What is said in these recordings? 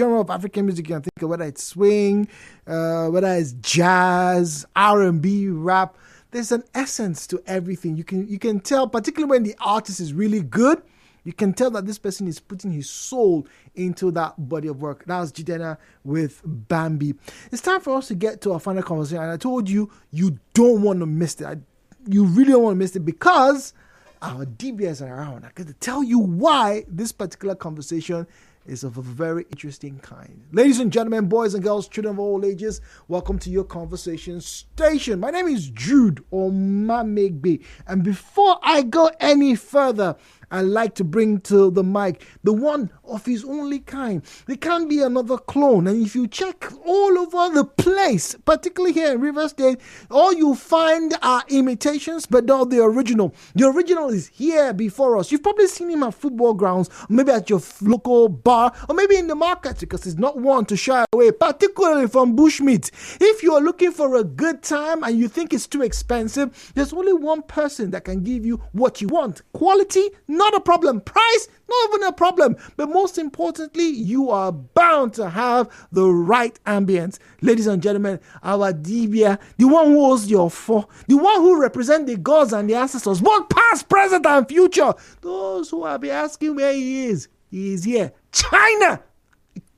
genre of African music you can think of, whether it's swing, whether it's jazz, R&B, rap. There's an essence to everything. You can tell, particularly when the artist is really good, you can tell that this person is putting his soul into that body of work. That was Jidena with Bambi. It's time for us to get to our final conversation. And I told you, you don't want to miss it. You really don't want to miss it because our DBS are around. I'm going to tell you why this particular conversation is of a very interesting kind. Ladies and gentlemen, boys and girls, children of all ages, welcome to your conversation station. My name is Jude Omamegbe. And before I go any further, I like to bring to the mic the one of his only kind. There can't be another clone. And if you check all over the place, particularly here in River State, all you find are imitations, but not the original. The original is here before us. You've probably seen him at football grounds, maybe at your local bar, or maybe in the market, because he's not one to shy away, particularly from bushmeat. If you are looking for a good time and you think it's too expensive, there's only one person that can give you what you want. Quality, not a problem. Price, not even a problem. But most importantly, you are bound to have the right ambience. Ladies and gentlemen, our Dibia, the one who holds your four, the one who represents the gods and the ancestors, both past, present, and future. Those who have been asking where he is here. China,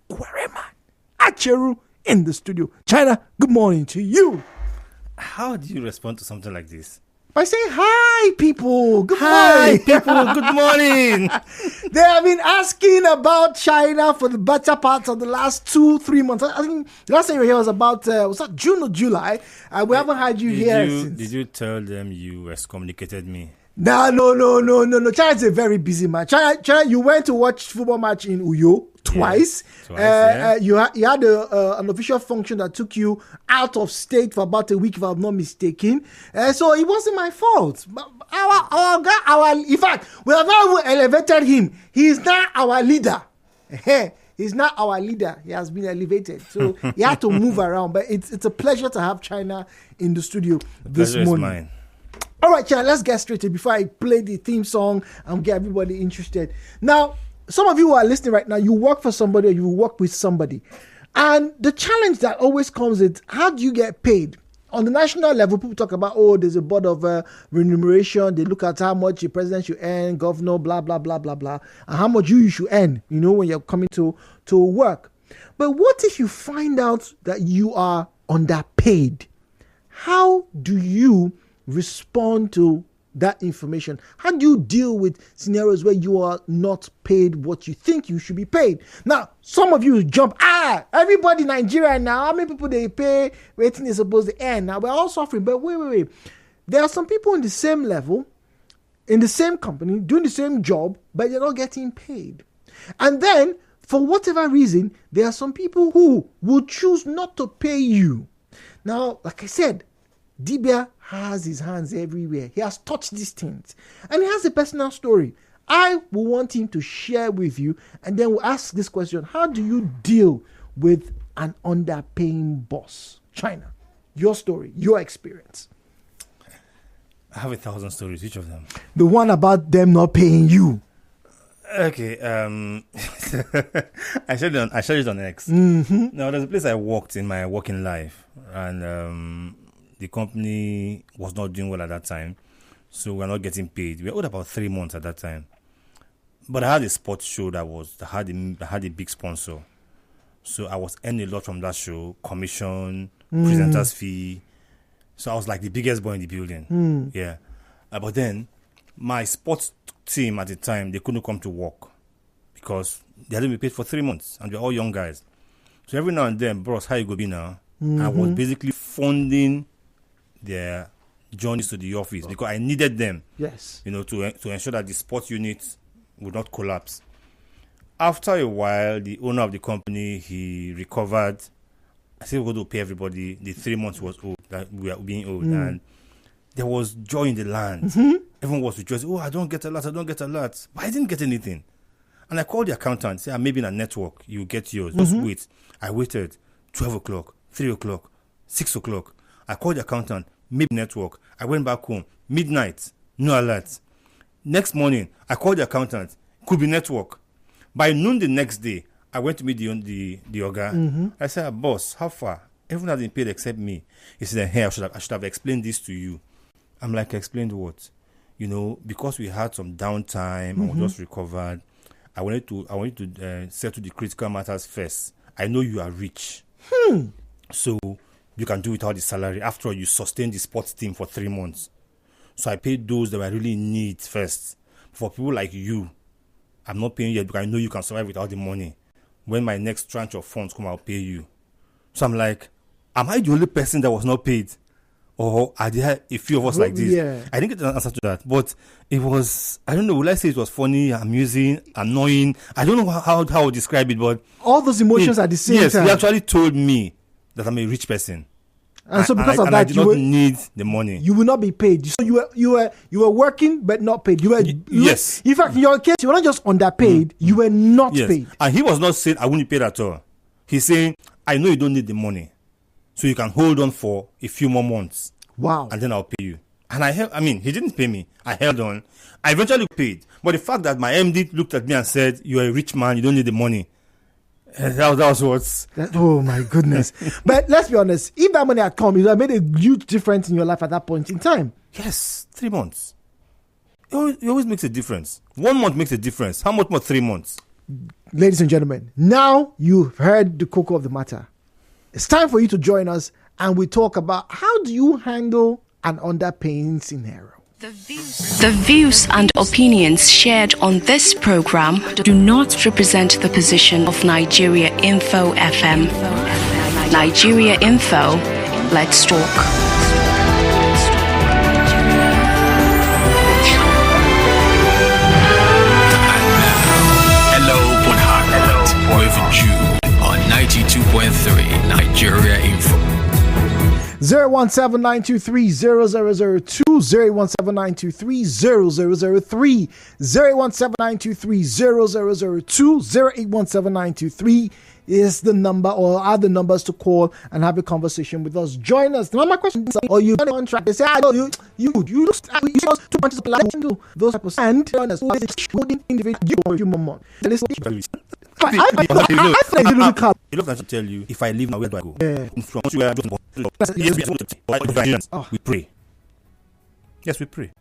Ikwerema, Acheru in the studio. China, good morning to you. How do you respond to something like this? By saying, hi, people. Good morning. Hi, people. Good morning. They have been asking about China for the better part of the last 2-3 months. I think the last time you were here was about, was that June or July? We haven't had you here since. Did you tell them you excommunicated me? No. China's a very busy man. China, you went to watch football match in Uyo twice. Yeah. You had an official function that took you out of state for about a week, if I'm not mistaken. So it wasn't my fault. Our guy, in fact, we have now elevated him. He is now our leader. He's not our leader. He has been elevated. So he had to move around. But it's a pleasure to have China in the studio this morning. Is mine. All right, China, let's get straight to it before I play the theme song and get everybody interested. Now, some of you who are listening right now, you work for somebody or you work with somebody. And the challenge that always comes is, how do you get paid? On the national level, people talk about, there's a board of remuneration. They look at how much the president should earn, governor, blah, blah, blah, blah, blah, and how much you should earn, when you're coming to work. But what if you find out that you are underpaid? How do you respond to that information? How do you deal with scenarios where you are not paid what you think you should be paid? Now, some of you jump, everybody in Nigeria now, how many people they pay, waiting is supposed to earn? Now, we're all suffering, but wait. There are some people in the same level, in the same company, doing the same job, but they're not getting paid. And then, for whatever reason, there are some people who will choose not to pay you. Now, like I said, Dibia has his hands everywhere. He has touched these things. And he has a personal story. I will want him to share with you. And then we'll ask this question. How do you deal with an underpaying boss? China, your story, your experience. I have 1,000 stories, each of them. The one about them not paying you. Okay. I shared it on X. Mm-hmm. Now, there's a place I worked in my working life. And the company was not doing well at that time, so we're not getting paid. We were owed about 3 months at that time. But I had a sports show that had a big sponsor, so I was earning a lot from that show, commission, presenter's fee. So I was like the biggest boy in the building. Yeah, but then my sports team at the time, they couldn't come to work because they hadn't been paid for 3 months, and they're all young guys. So every now and then, bros, how you go be now? I was basically funding their journeys to the office because I needed them. Yes. To ensure that the sports unit would not collapse. After a while, the owner of the company, he recovered. I said we're going to pay everybody. The 3 months was owed, that we are being owed. And there was joy in the land. Everyone was rejoicing. I don't get a lot. But I didn't get anything. And I called the accountant, said, maybe in a network, you get yours. Just wait. I waited 12 o'clock, 3 o'clock, 6 o'clock. I called the accountant, maybe network. I went back home, midnight, no alert. Next morning, I called the accountant, could be network. By noon the next day, I went to meet the Oga. I said, boss, how far? Everyone has been paid except me. He said, hey, I should have explained this to you. I'm like, explained what? Because we had some downtime and we just recovered. I wanted to settle the critical matters first. I know you are rich. So you can do without the salary. After all, you sustained the sports team for 3 months. So I paid those that were really in need first. For people like you, I'm not paying yet because I know you can survive without the money. When my next tranche of funds come, I'll pay you. So I'm like, am I the only person that was not paid? Or are there a few of us like this? Yeah. I didn't get an answer to that. But it was, I don't know, will I say it was funny, amusing, annoying? I don't know how I would describe it, but... All those emotions at the same time. Yes, he actually told me that I'm a rich person. And so because of that, I did not need the money. You will not be paid. So you were working but not paid. Yes. In fact, in your case, you were not just underpaid. You were not paid. And he was not saying I wouldn't be paid at all. He's saying I know you don't need the money, so you can hold on for a few more months. Wow. And then I'll pay you. And he didn't pay me. I held on. I eventually paid. But the fact that my MD looked at me and said, "You're a rich man. You don't need the money." That was what's... Oh my goodness. But let's be honest, if that money had come, it would have made a huge difference in your life at that point in time. Yes, 3 months. It always makes a difference. 1 month makes a difference. How much more 3 months? Ladies and gentlemen, now you've heard the cocoa of the matter. It's time for you to join us and we talk about how do you handle an underpaying scenario. The views and opinions shared on this program do not represent the position of Nigeriainfo FM. Nigeriainfo, let's talk. Hello, Port Harcourt, with Jude on 92.3 Nigeriainfo. 017-923-0002, 017-923-0003, 017-923-0002, 0817923 is the number or are the numbers to call and have a conversation with us. Join us. Now my question is, or you contract? They say, I know you just 2 months of life to those types and join us. Individual for a few more months. He looked at you tell you, if I leave now, where do I go? We pray. Yes, we pray.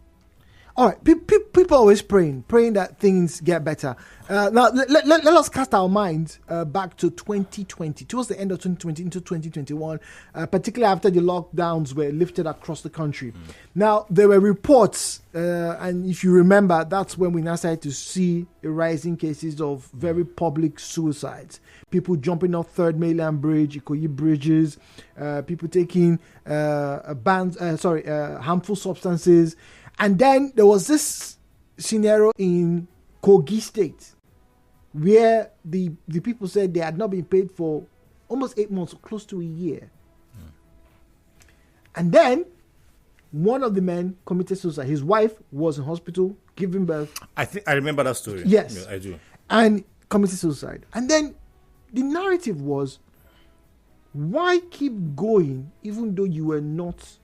All right, people always praying that things get better. Now, let us cast our minds back to 2020, towards the end of 2020 into 2021, particularly after the lockdowns were lifted across the country. Now, there were reports, and if you remember, that's when we now started to see a rise in cases of very public suicides. People jumping off Third Mainland Bridge, Ikoyi bridges, people taking harmful substances. And then there was this scenario in Kogi State where the people said they had not been paid for almost 8 months, close to a year. And then one of the men committed suicide. His wife was in hospital giving birth. I think I remember that story. Yes. Yeah, I do. And committed suicide. And then the narrative was, why keep going even though you were not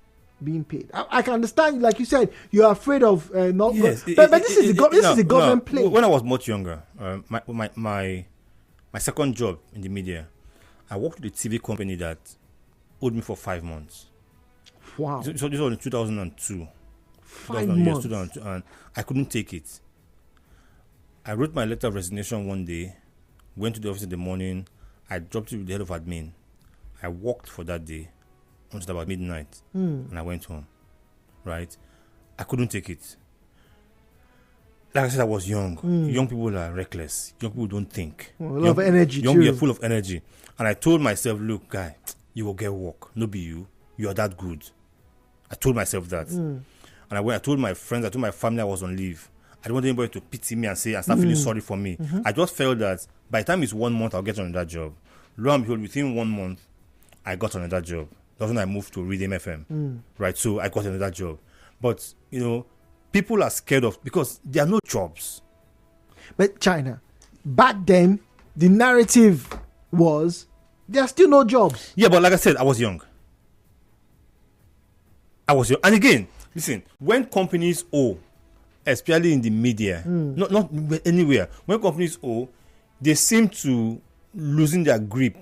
being paid? I can understand, like you said, you are afraid of not. Yes, but this is the government play. When I was much younger, my second job in the media, I worked with a TV company that owed me for 5 months. Wow! So this was in 2002. 5 months. 2002, and I couldn't take it. I wrote my letter of resignation one day, went to the office in the morning. I dropped it with the head of admin. I worked for that day until about midnight, and I went home. Right, I couldn't take it. Like I said, I was young. Young people are reckless. Young people don't think. A lot of energy. You're full of energy. And I told myself, "Look, guy, you will get work. No be you. You are that good." I told myself that. And I told my friends, I told my family I was on leave. I didn't want anybody to pity me and start feeling sorry for me. I just felt that by the time it's 1 month, I'll get another job. Lo and behold, within 1 month, I got another job. That's when I moved to Redeem FM. Right, so I got another job. But, people are scared of, because there are no jobs. But China, back then, the narrative was, there are still no jobs. Yeah, but like I said, I was young. And again, listen, when companies owe, especially in the media, not anywhere, when companies owe, they seem to losing their grip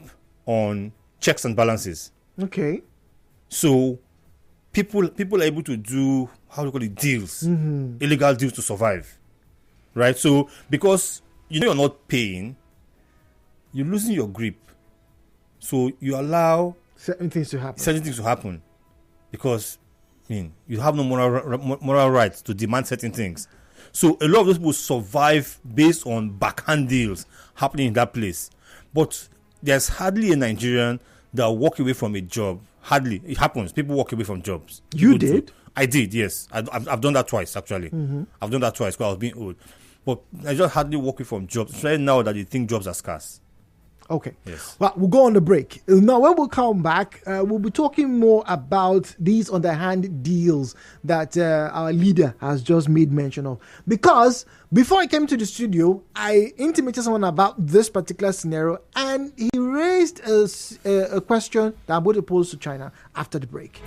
on checks and balances. Okay. So people are able to do, how do you call it, deals, illegal deals to survive, right? So because you're not paying, you're losing your grip. So you allow certain things to happen because you have no moral right to demand certain things. So a lot of those people survive based on backhand deals happening in that place. But there's hardly a Nigerian that will walk away from a job. Hardly. It happens. People walk away from jobs. You did? I did, yes. I've done that twice, actually. I've done that twice because I was being old. But I just hardly walk away from jobs. It's right now that they think jobs are scarce. Okay. Yes. Well, we'll go on the break. Now, when we'll come back, we'll be talking more about these underhand deals that our leader has just made mention of. Because before I came to the studio, I intimated someone about this particular scenario, and he raised a question that I'm going to pose to China after the break.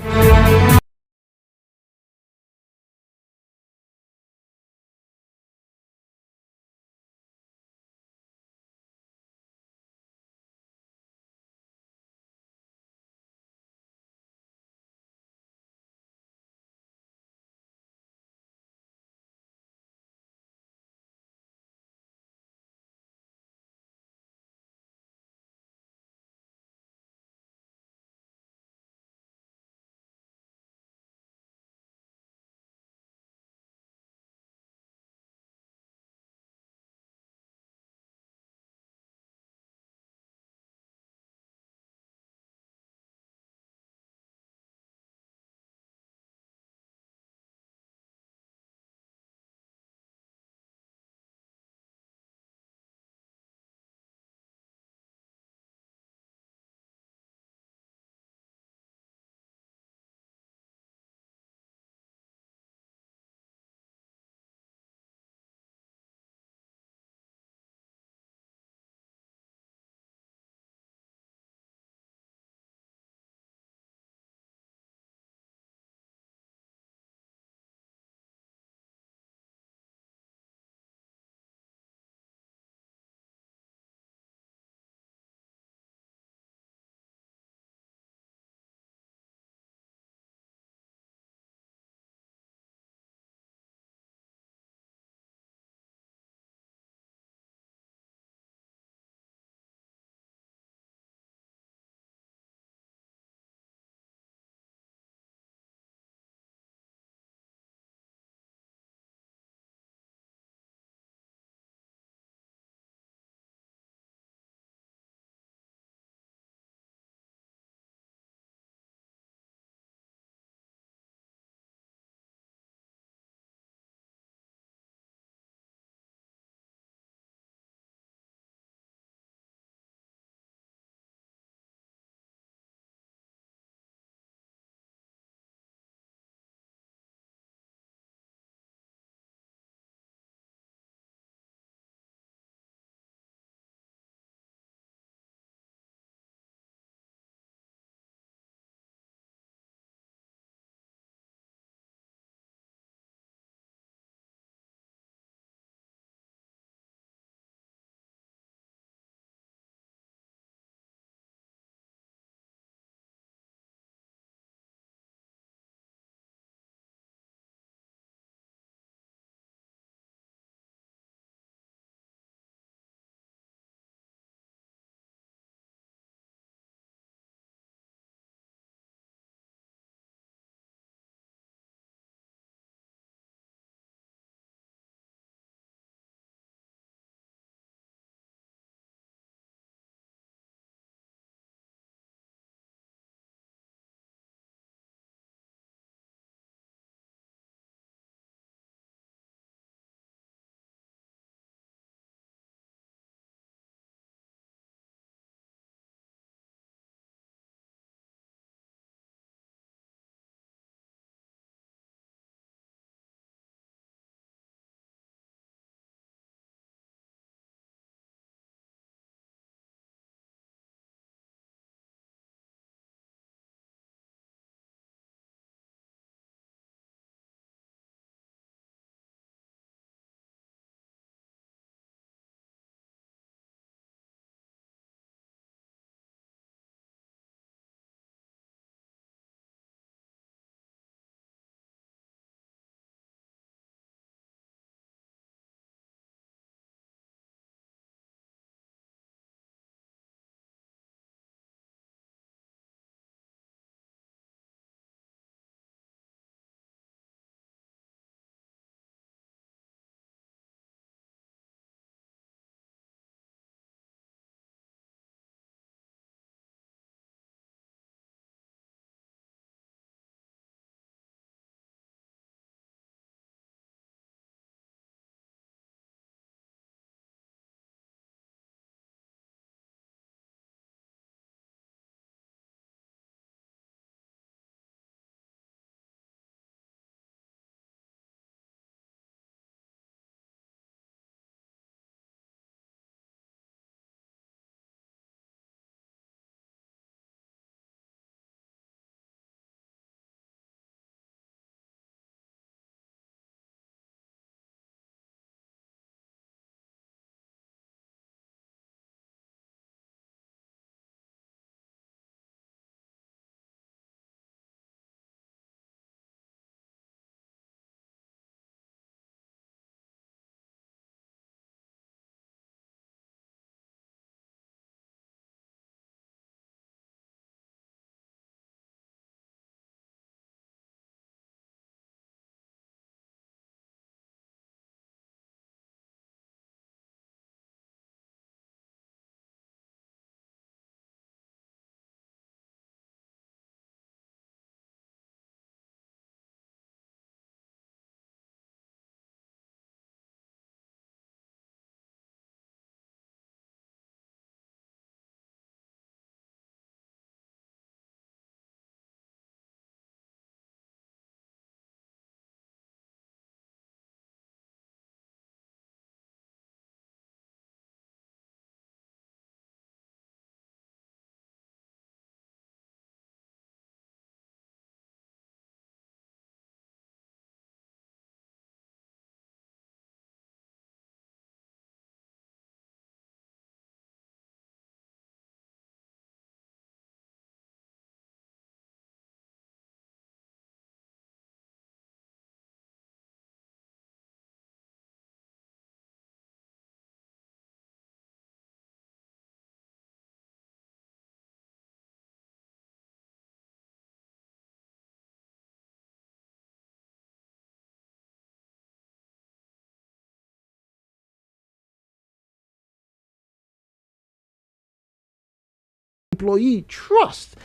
employee trust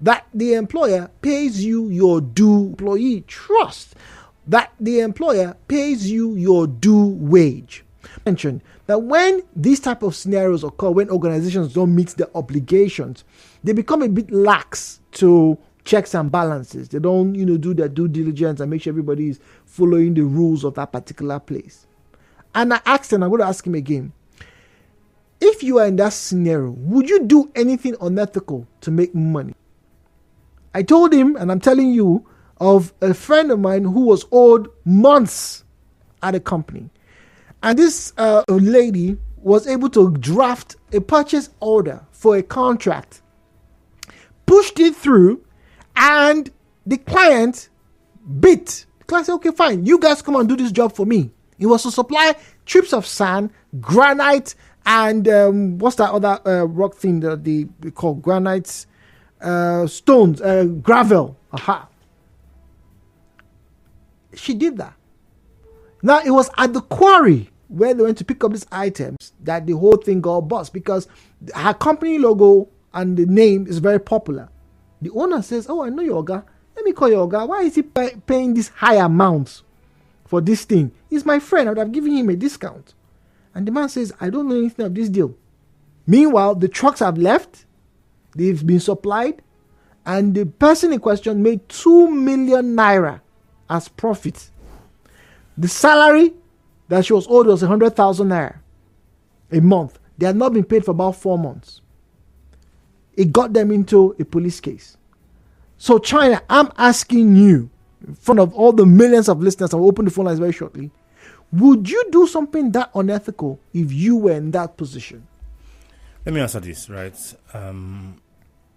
that the employer pays you your due employee trust that the employer pays you your due wage. Mention that when these type of scenarios occur, when organizations don't meet their obligations, they become a bit lax to checks and balances. They don't, do their due diligence and make sure everybody is following the rules of that particular place. And I asked him, I'm going to ask him again, if you are in that scenario, would you do anything unethical to make money? I told him, and I'm telling you, of a friend of mine who was owed months at a company. And this lady was able to draft a purchase order for a contract, pushed it through, and the client bit. The client said, okay, fine, you guys come and do this job for me. It was to supply strips of sand, granite, and what's that other rock thing that they call granite, stones, gravel. Aha. She did that. Now, it was at the quarry where they went to pick up these items that the whole thing got bust, because her company logo and the name is very popular. The owner says, oh, I know your guy. Let me call your guy. Why is he paying this high amount for this thing? He's my friend. I would have given him a discount. And the man says, I don't know anything of this deal. Meanwhile, the trucks have left. They've been supplied. And the person in question made 2 million naira as profit. The salary that she was owed was 100,000 naira a month. They had not been paid for about 4 months. It got them into a police case. So China, I'm asking you, in front of all the millions of listeners, I'll open the phone lines very shortly, would you do something that unethical if you were in that position? Let me answer this, right?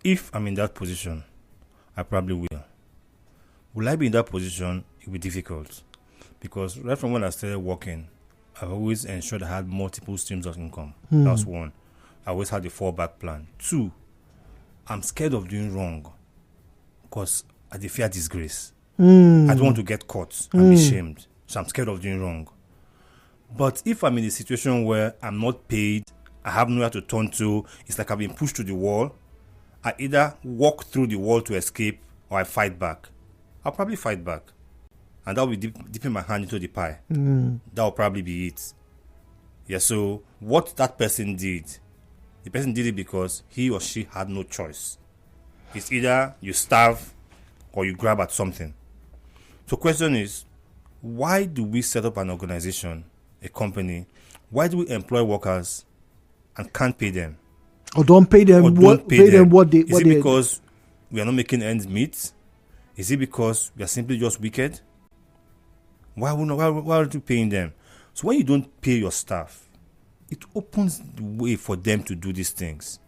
If I'm in that position, I probably will. Will I be in that position? It will be difficult. Because right from when I started working, I've always ensured I had multiple streams of income. That's one. I always had a fallback plan. 2, I'm scared of doing wrong because I fear disgrace. I don't want to get caught and be shamed. So I'm scared of doing wrong. But if I'm in a situation where I'm not paid, I have nowhere to turn to, it's like I've been pushed to the wall, I either walk through the wall to escape or I fight back. I'll probably fight back. And that will be dipping my hand into the pie. That will probably be it. Yeah, so what that person did, the person did it because he or she had no choice. It's either you starve or you grab at something. So question is, why do we set up an organization, a company? Why do we employ workers and can't pay them? Or don't pay them what they Is it because we are not making ends meet? Is it because we are simply just wicked? Why aren't you paying them? So when you don't pay your staff, it opens the way for them to do these things.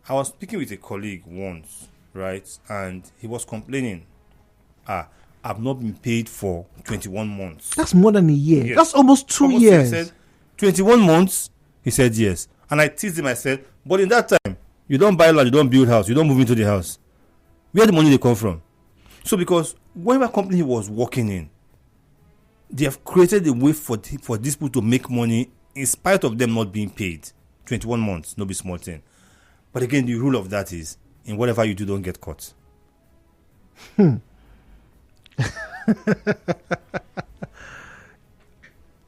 I was speaking with a colleague once, right? And he was complaining, I've not been paid for 21 months. That's more than a year. Yes. That's almost 2 years. He said, 21 months? He said, yes. And I teased him, I said, but in that time, you don't buy land, you don't build house, you don't move into the house. Where the money they come from? So because whatever company he was working in, they have created a way for these people to make money in spite of them not being paid. 21 months, no be small thing. But again, the rule of that is, in whatever you do, don't get caught. In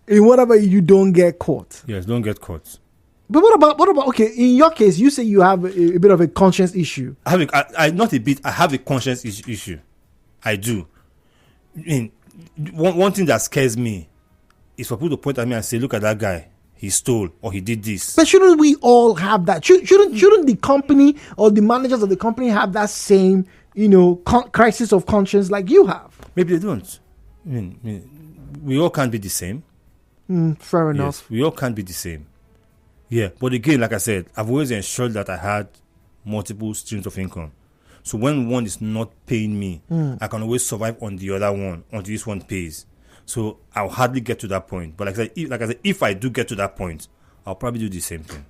whatever you don't get caught. Yes, don't get caught. But what about okay, in your case, you say you have a bit of a conscience issue. I have a conscience issue. I do. I mean, one thing that scares me is for people to point at me and say, look at that guy, he stole or he did this. But shouldn't we all have that? Shouldn't the company or the managers of the company have that same, crisis of conscience like you have? Maybe they don't. I mean, we all can't be the same. Fair enough. Yes, we all can't be the same. Yeah, but again, like I said, I've always ensured that I had multiple streams of income. So when one is not paying me, I can always survive on the other one until this one pays. So I'll hardly get to that point. But like I said, if I do get to that point, I'll probably do the same thing.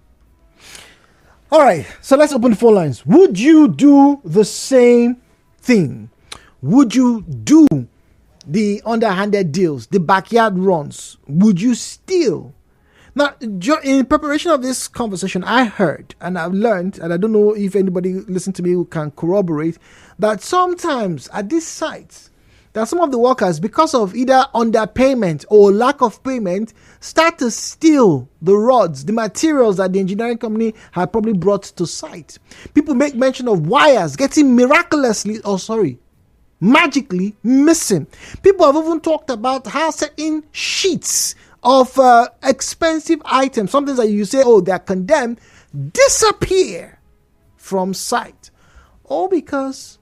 All right, so let's open the phone lines. Would you do the same thing? Would you do the underhanded deals, the backyard runs? Would you steal? Now, in preparation of this conversation, I heard and I've learned, and I don't know if anybody listening to me who can corroborate, that sometimes at these sites, that some of the workers, because of either underpayment or lack of payment, start to steal the rods, the materials that the engineering company had probably brought to site. People make mention of wires getting magically missing. People have even talked about how certain sheets of expensive items, something that you say, oh, they're condemned, disappear from site. All because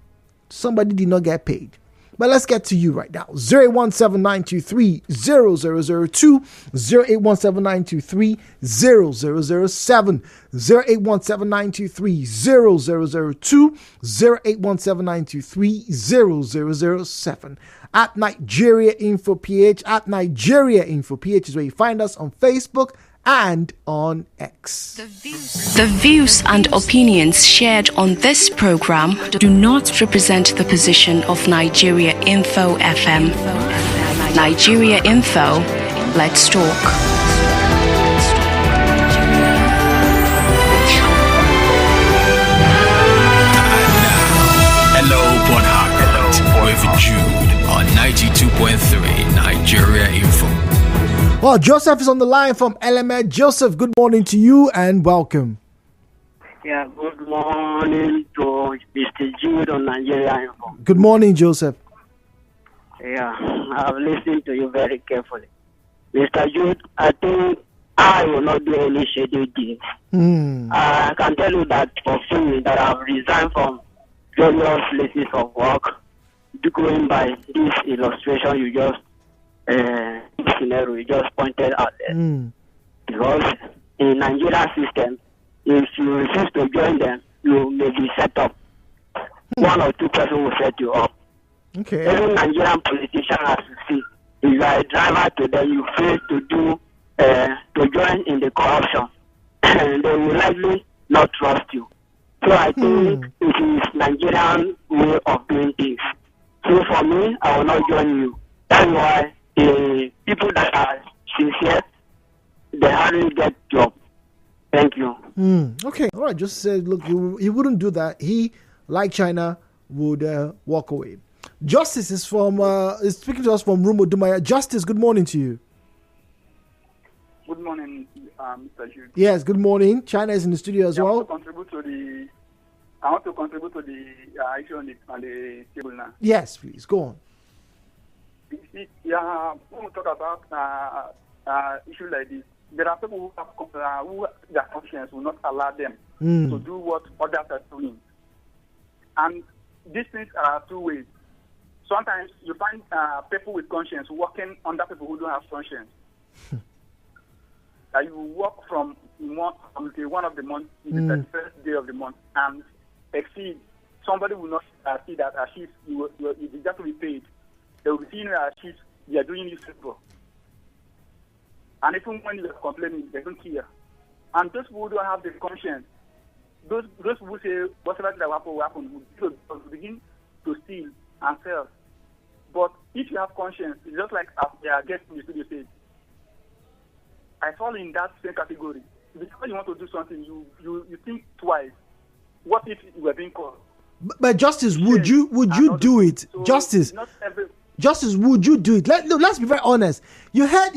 somebody did not get paid. But let's get to you right now. 08179230002, 08179230007, 08179230002, 08179230007. At Nigeriainfo PH, at Nigeriainfo PH is where you find us on Facebook and on X. The views and opinions shared on this program do not represent the position of Nigeria Info FM. Nigeria Info, let's talk. Hello, Port Harcourt, with Jude on 92.3 Nigeria Info. Well, Joseph is on the line from LMA. Joseph, good morning to you and welcome. Yeah, good morning to Mr. Jude on Nigeriainfo. Good morning, Joseph. Yeah, I've listened to you very carefully. Mr. Jude, I think I will not do any shady deeds. I can tell you that for free that I've resigned from various places of work, going by this illustration you just scenario you just pointed out there. Because in Nigerian system, if you refuse to join them, you may be set up. One or two persons will set you up. Okay. Every Nigerian politician has to see. If you are a driver to them, you fail to join in the corruption, and they will likely not trust you. So I think it is Nigerian way of doing things. So for me, I will not join you. That's why the people that are sincere, they hardly get job. Thank you. Okay. All right. Just said, look, he wouldn't do that. He, like China, would walk away. Justice is speaking to us from Rumo Dumaya. Justice, good morning to you. Good morning, Mr. Jude. Yes, good morning. China is in the studio as well. I want to contribute to the issue on the table now. Yes, please go on. When we talk about issues like this, there are people who their conscience will not allow them to do what others are doing. And these things are two ways. Sometimes you find people with conscience working under people who don't have conscience. You work from day one of the month to the 31st day of the month and exceed. Somebody will not see that as if you deserve to be paid. They will see you as if they are doing you favor. And even when you are complaining, they don't care. And those who don't have the conscience, those who say whatever that will happen, will begin to steal and sell. But if you have conscience, it's just like they are getting in the studio stage. I fall in that same category. Before you want to do something, you think twice. What if you were being called? But Justice, would you do it? So Justice, would you do it? Let's be very honest. You heard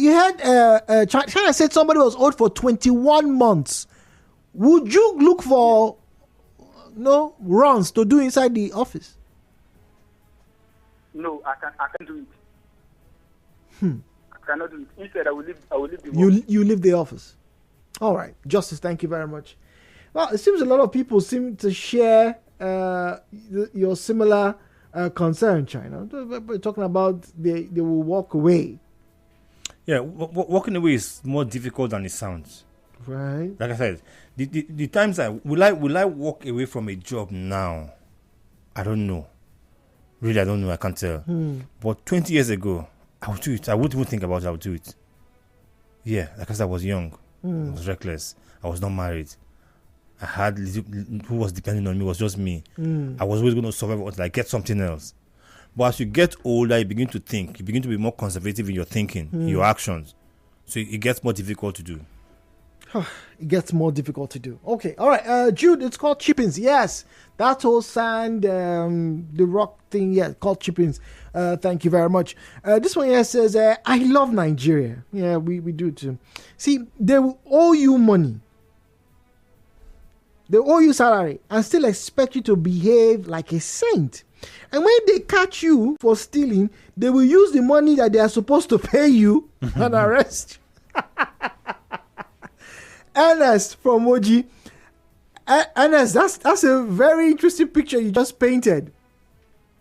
China said somebody was owed for 21 months. Would you look for runs to do inside the office? No, I can't do it. I cannot do it. Instead, I will leave the work. You leave the office. All right, Justice. Thank you very much. Well, it seems a lot of people seem to share your similar concern, China. We're talking about they will walk away. Yeah, walking away is more difficult than it sounds. Right. Like I said, the times will I walk away from a job now? I don't know. Really, I don't know. I can't tell. But 20 years ago, I would do it. I wouldn't even think about it. I would do it. Yeah, like I said, I was young. I was reckless. I was not married. I had who was depending on me was just me. I was always going to survive until I get something else. But as you get older, you begin to think. You begin to be more conservative in your thinking, in your actions. So it gets more difficult to do. It gets more difficult to do. Okay, all right. Jude, it's called chippings. Yes, that whole sand, the rock thing. Yeah, called chippings. Thank you very much. This one here says, I love Nigeria. Yeah, we do too. See, they will owe you money. They owe you salary and still expect you to behave like a saint. And when they catch you for stealing, they will use the money that they are supposed to pay you and arrest you. Ernest from Oji. Ernest, that's a very interesting picture you just painted.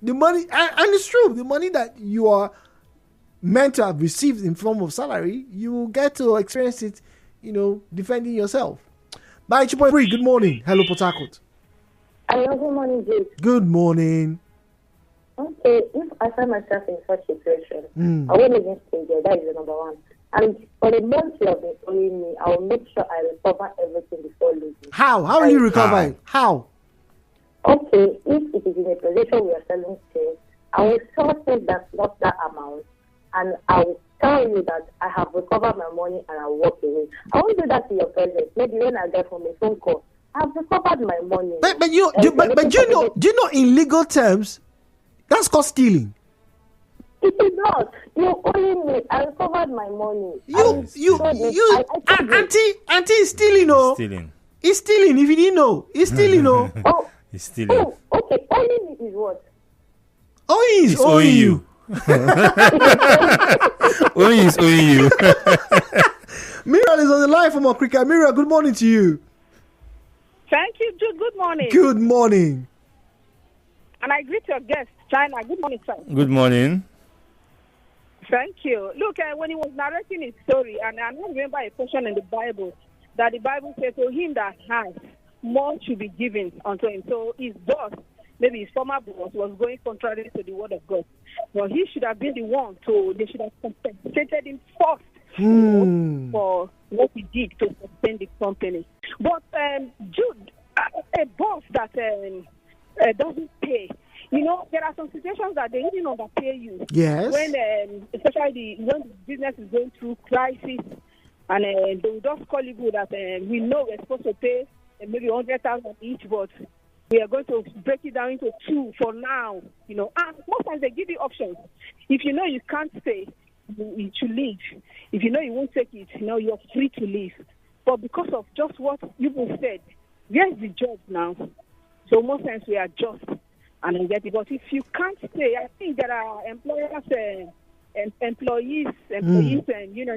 The money, and it's true, the money that you are meant to have received in form of salary, you will get to experience it, defending yourself. Bye, 2.3, good morning. Hello, Port Harcourt. Hello, good morning, Jake. Good morning. Okay, if I find myself in such a situation, I won't even stay there. That is the number one. And for the month you have been owing me, I will make sure I recover everything before leaving. How? How will you recover it? How? Okay, if it is in a position we are selling shares, I will sort it that not that amount, and I will tell you that I have recovered my money and I will walk away. I won't do that to your presence. Maybe when I get from a phone call, I've recovered my money. But do you know in legal terms, that's called stealing. It is not. You're owing me. I recovered my money. Auntie is stealing, oh. Stealing. He's stealing. If you didn't know, he's stealing, oh. Oh, He's stealing. oh, okay. Owing me is what? Oh, he's Owing owing you. Owing is owing you. Miriam is on the line from Africa. Miriam, good morning to you. Thank you, Jude. Good morning. Good morning. And I greet your guest, China. Good morning, sir. Good morning. Thank you. Look, when he was narrating his story, and I remember a portion in the Bible that the Bible says, to him that has, more should be given unto him. So his boss, maybe his former boss, was going contrary to the word of God. Well, he should have been the one they should have compensated him first for what he did to sustain the company. But Jude, a boss that doesn't pay, there are some situations that they even underpay you. Yes. When, especially when the business is going through crisis, and they will just call you that we know we're supposed to pay maybe 100,000 each, but we are going to break it down into two for now. And most times they give you options. If you know you can't stay, you should leave. If you know you won't take it, you're free to leave. But because of just what you said, where's the job now? So most times we adjust and get it. But if you can't stay, I think there are employers and employees, and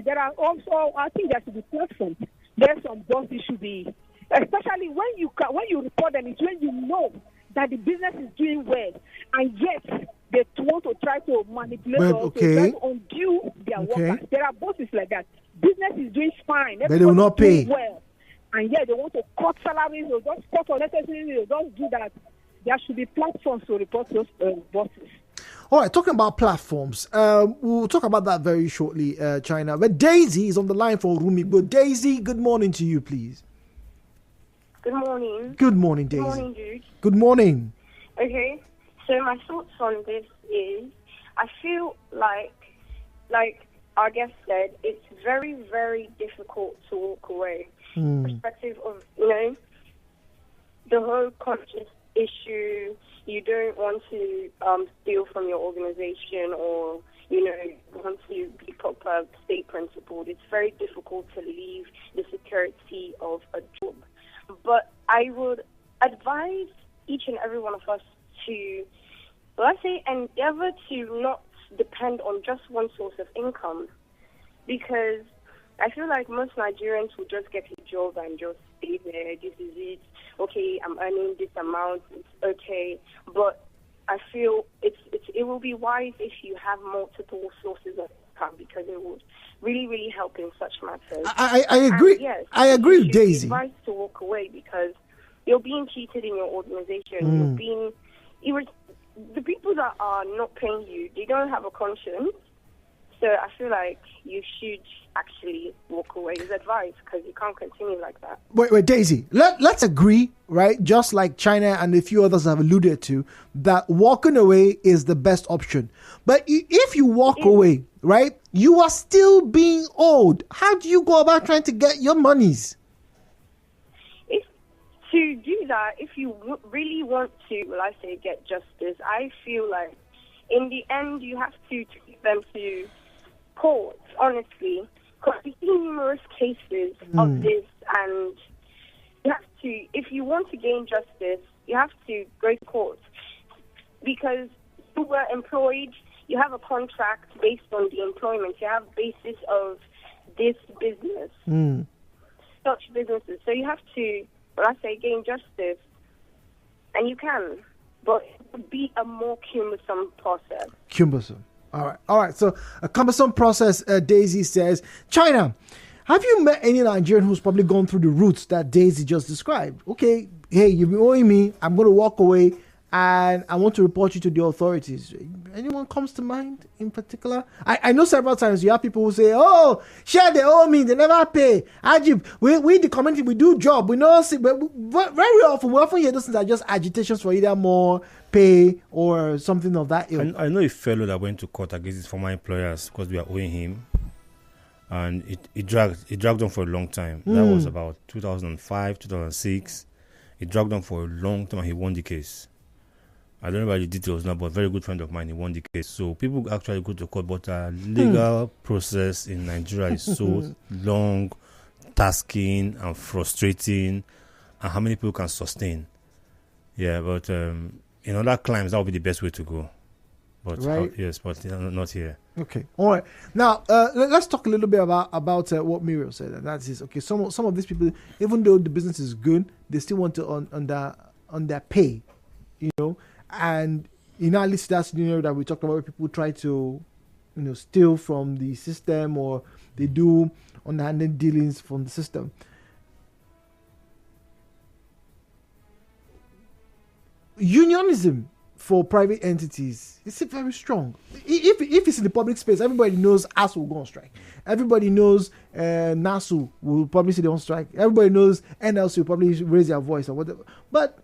there are also, I think there should be platforms. There's some bosses should be, especially when you report them, it's when you know that the business is doing well, and yet they want to try to manipulate or to try to undo their workers. There are bosses like that. Business is doing fine, but they will not pay well, and yet they want to cut salaries or just cut unnecessarily or just do that. There should be platforms to report those bosses. All right, talking about platforms, we'll talk about that very shortly, China. But Daisy is on the line for Rumi. But Daisy, good morning to you, please. Good morning. Good morning, Daisy. Good morning, Jude. Good morning. Okay, so my thoughts on this is, I feel like our guest said, it's very, very difficult to walk away. Perspective of, the whole conscious issue. You don't want to steal from your organization, or want to be proper state principled. It's very difficult to leave the security of a job. But I would advise each and every one of us to, let's say, endeavor to not depend on just one source of income, because I feel like most Nigerians will just get a job and just stay there. This is it. Okay, I'm earning this amount. It's okay. But I feel it will be wise if you have multiple sources of income, because it would really, really help in such matters. I agree. And yes, I agree with Daisy. It's wise to walk away, because you're being cheated in your organization. The people that are not paying you, they don't have a conscience. So I feel like you should actually walk away. Is advice, because you can't continue like that. Wait, Daisy. Let's agree, right? Just like China and a few others have alluded to, that walking away is the best option. But if you walk away, right, you are still being owed. How do you go about trying to get your monies? to do that, if you really want to, get justice, I feel like in the end you have to take them to court, honestly, because we see numerous cases of this, and you have to, if you want to gain justice, you have to go to court, because you were employed, you have a contract based on the employment, you have basis of this business, such businesses. So you have to, gain justice, and you can, but it would be a more cumbersome process. Cumbersome. All right. So a cumbersome process, Daisy says. China, have you met any Nigerian who's probably gone through the routes that Daisy just described? Okay, hey, you've been owing me, I'm going to walk away, and I want to report you to the authorities. Anyone comes to mind in particular? I know several times you have people who say, oh, share, they owe me, they never pay. Ajib, we the community, we do job, we know, but very often, we often hear those things are just agitations for either more pay or something of that ilk. I know a fellow that went to court against his former employers because we are owing him, and it dragged on for a long time. That was about 2005, 2006. It dragged on for a long time, and he won the case. I don't know about the details now, but a very good friend of mine, he won the case. So people actually go to court, but the legal process in Nigeria is so long, tasking, and frustrating, and how many people can sustain. Yeah, but in other climes, that would be the best way to go. But right. But not here. Okay. All right. Now, let's talk a little bit about what Muriel said. And that is, okay, some of these people, even though the business is good, they still want to underpay, And at least that scenario that we talked about, where people try to, steal from the system, or they do underhanded dealings from the system. Unionism for private entities is very strong. If it's in the public space, everybody knows us will go on strike. Everybody knows NASU will probably say they won't strike. Everybody knows NLC will probably raise their voice or whatever. But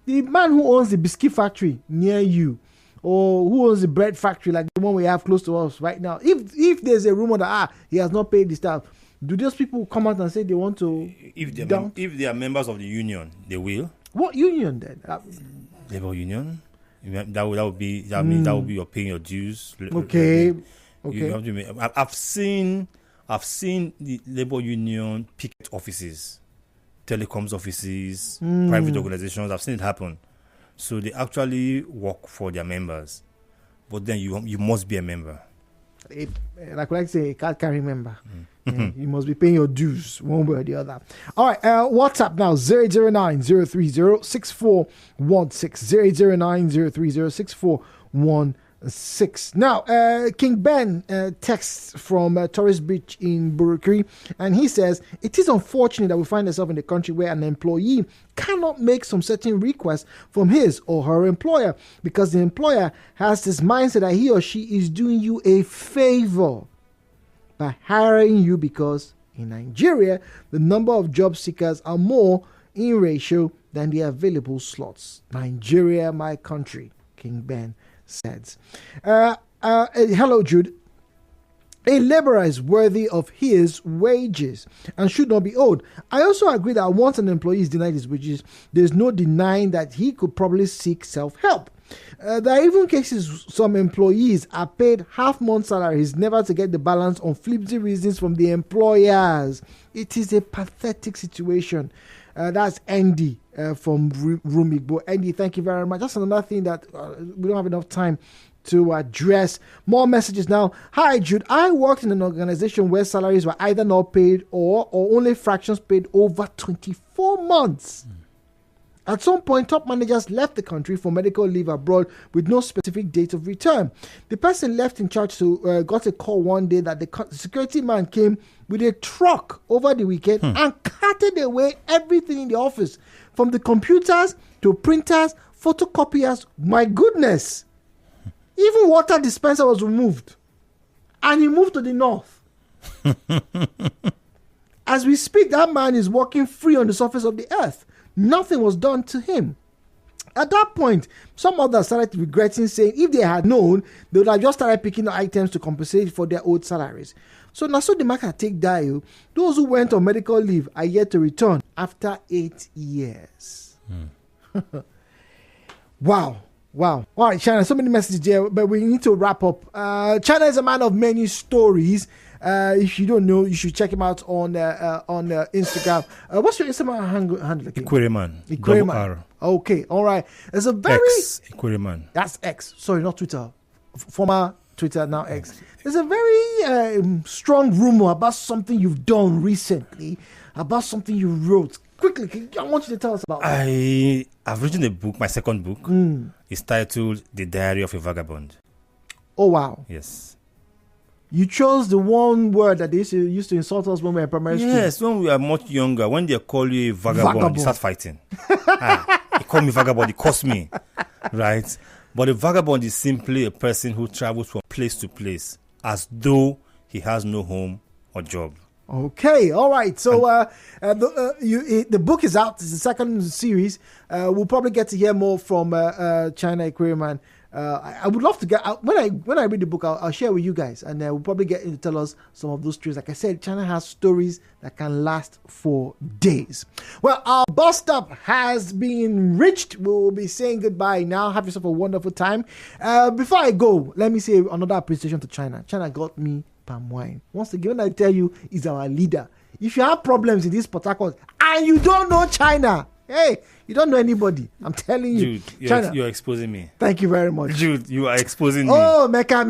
the man who owns the biscuit factory near you, or who owns the bread factory like the one we have close to us right now, if there's a rumor that he has not paid the staff, do those people come out and say they want to? If they are members of the union, they will. What union then? Labor union. That would be you're paying your dues. Okay. You have to I've seen the labor union picket offices, telecoms offices, private organizations. I've seen it happen. So they actually work for their members, but then you must be a member. Like I say, a card carrying member. You must be paying your dues one way or the other. All right, WhatsApp now 009-030-6416 009-030-6416. Now, King Ben texts from Torres Beach in Burukiri, and he says, it is unfortunate that we find ourselves in a country where an employee cannot make some certain requests from his or her employer because the employer has this mindset that he or she is doing you a favor by hiring you, because in Nigeria, the number of job seekers are more in ratio than the available slots. Nigeria, my country, King Ben says. Hello, Jude. A laborer is worthy of his wages and should not be owed. I also agree that once an employee is denied his wages, there's no denying that he could probably seek self-help. There are even cases some employees are paid half-month salaries never to get the balance on flimsy reasons from the employers. It is a pathetic situation. That's Andy from Rumigbo. Andy, thank you very much. That's another thing that we don't have enough time to address. More messages now. Hi, Jude. I worked in an organization where salaries were either not paid or only fractions paid over 24 months. At some point, top managers left the country for medical leave abroad with no specific date of return. The person left in charge got a call one day that the security man came with a truck over the weekend and carted away everything in the office, from the computers to printers, photocopiers. My goodness! Even water dispenser was removed. And he moved to the north. As we speak, that man is walking free on the surface of the earth. Nothing was done to him. At that point, some others started regretting, saying if they had known, they would have just started picking the items to compensate for their old salaries. So now so the market take die. Those who went on medical leave are yet to return after 8 years. Wow. All right, China, so many messages there, but we need to wrap up. China is a man of many stories. If you don't know, you should check him out on Instagram. What's your Instagram handle? Equiriman. Okay, all right. It's a very Equiriman. That's X. Sorry, not Twitter. Former Twitter, now X. There's a very strong rumor about something you've done recently, about something you wrote. Quickly, I want you to tell us about it. I've written a book, my second book. It's titled The Diary of a Vagabond. Oh, wow. Yes. You chose the one word that they used to insult us when we were in primary school. Yes, when we were much younger, when they call you a vagabond. You start fighting. They call me vagabond, it cost me. Right? But a vagabond is simply a person who travels from place to place as though he has no home or job. Okay, all right. So the book is out. It's the second series. We'll probably get to hear more from China Equiriman. I would love to get when I read the book, I'll share with you guys, and we'll probably get him to tell us some of those stories. Like I said, China has stories that can last for days. Well, our bus stop has been reached. We'll be saying goodbye now. Have yourself a wonderful time. Before I go, let me say another appreciation to China. China got me palm wine. Once again, I tell you, is our leader. If you have problems in this Port Harcourt and you don't know China, hey, you don't know anybody. I'm telling you. Jude, you're exposing me. Thank you very much. Jude, you are exposing me. Oh, Mecca.